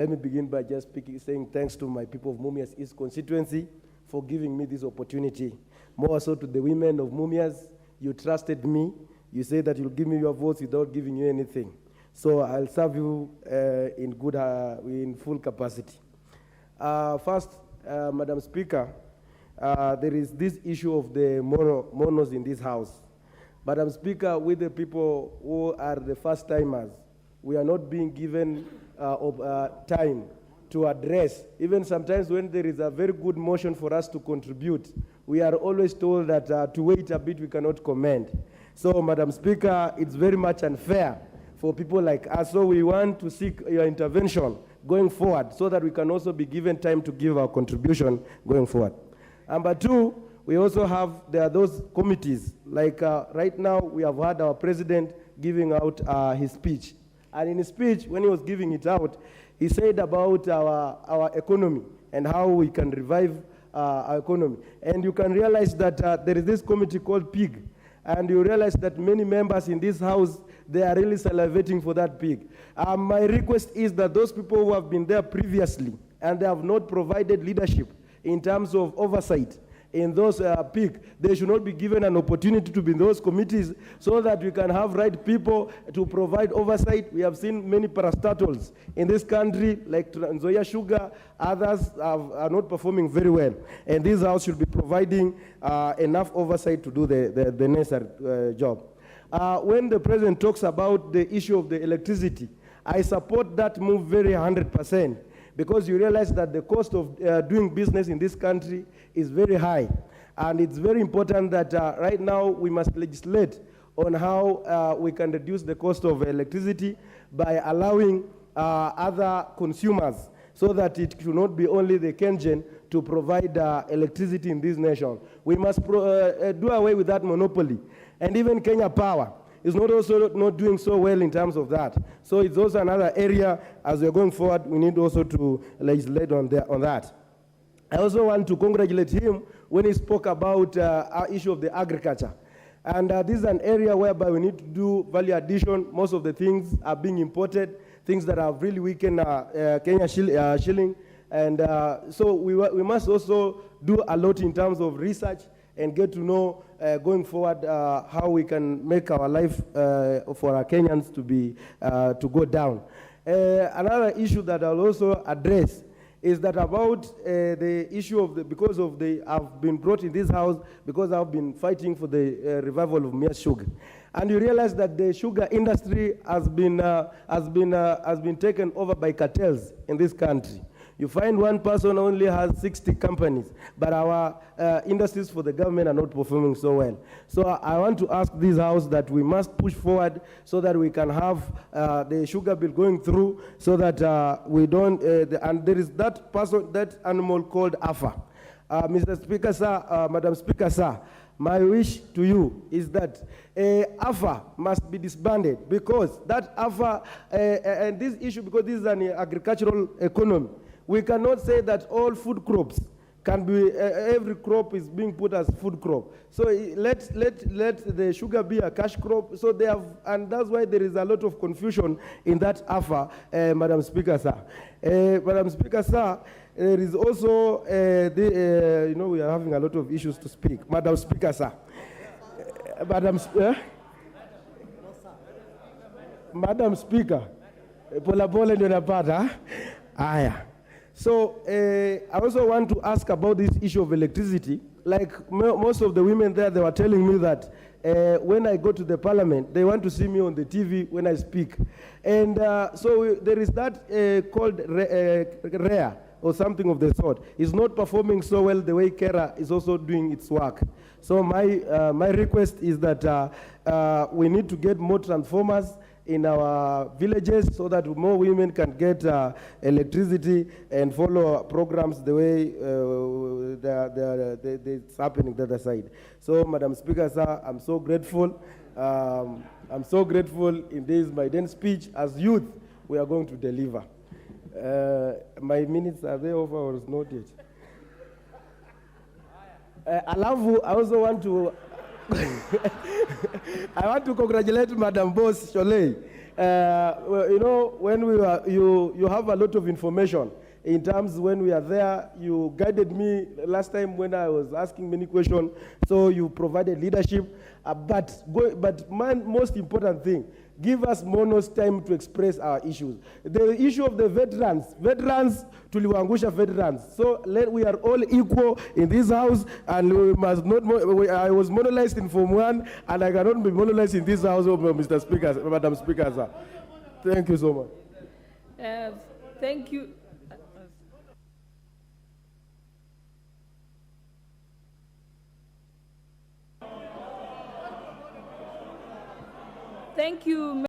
Let me begin by just saying thanks to my people of Mumias East constituency for giving me this opportunity. More so to the women of Mumias, you trusted me. You said that you'll give me your votes without giving you anything. So I'll serve you in full capacity. First, Madam Speaker, there is this issue of the monos in this house. Madam Speaker, with the people who are the first timers, we are not being given time to address. Even sometimes when there is a very good motion for us to contribute, we are always told that to wait a bit, we cannot comment. So, Madam Speaker, it's very much unfair for people like us. So we want to seek your intervention going forward so that we can also be given time to give our contribution going forward. Number two, we also have, there are those committees, like right now we have had our president giving out his speech. And in his speech, when he was giving it out, he said about our economy and how we can revive our economy. And you can realize that there is this committee called PIG. And you realize that many members in this house, they are really salivating for that PIG. My request is that those people who have been there previously and they have not provided leadership in terms of oversight in those PIG, they should not be given an opportunity to be in those committees so that we can have right people to provide oversight. We have seen many parastatals in this country, like Nzoia Sugar, others are not performing very well. And this house should be providing enough oversight to do the necessary job. When the president talks about the issue of the electricity, I support that move very 100%. Because you realize that the cost of doing business in this country is very high. And it's very important that right now we must legislate on how we can reduce the cost of electricity by allowing other consumers so that it should not be only the Kenyan to provide electricity in this nation. We must do away with that monopoly. And even Kenya Power is not doing so well in terms of that. So it's also another area, as we're going forward, we need also to legislate on that. I also want to congratulate him when he spoke about our issue of the agriculture. And this is an area whereby we need to do value addition. Most of the things are being imported, things that have really weakened Kenya shilling. And so we must also do a lot in terms of research and get to know going forward how we can make our life for our Kenyans to go down. Another issue that I'll also address is that about the issue of I've been brought in this house because I've been fighting for the revival of Mumias sugar. And you realize that the sugar industry has been taken over by cartels in this country. You find one person only has 60 companies, but our industries for the government are not performing so well. So I want to ask this house that we must push forward so that we can have the sugar bill going through so that we don't, and there is that animal called AFA. Mr. Speaker, sir, Madam Speaker, sir, my wish to you is that AFA must be disbanded because that AFA, and this issue, because this is an agricultural economy, we cannot say that all food crops can be, every crop is being put as food crop. So let the sugar be a cash crop. So they have, and that's why there is a lot of confusion in that AFA, Madam Speaker, sir. Madam Speaker, sir, there is also, you know, we are having a lot of issues to speak. Madam Speaker, sir. Madam Speaker, pola pole ndio napata. Aya. So I also want to ask about this issue of electricity. Like most of the women there, they were telling me that when I go to the parliament, they want to see me on the TV when I speak. And so there is that called REA or something of the sort. It's not performing so well the way Kera is also doing its work. So my request is that we need to get more transformers in our villages so that more women can get electricity and follow programs the way it's happening the other side. So, Madam Speaker, sir, I'm so grateful. I'm so grateful in this my then speech. As youth, we are going to deliver. My minutes, are they over or not yet? I also want to I want to congratulate Madam Boss Sholei Well, you know, when we were, you have a lot of information. In terms when we are there, you guided me last time when I was asking many questions. So you provided leadership. But most important thing, give us more time to express our issues. The issue of the veterans, tuliwaangusha veterans. So we are all equal in this house, and we must not. I was monolized in Form 1, and I cannot be monolized in this house, Mr. Speaker, Madam Speaker, sir. Thank you so much. Thank you. Thank you.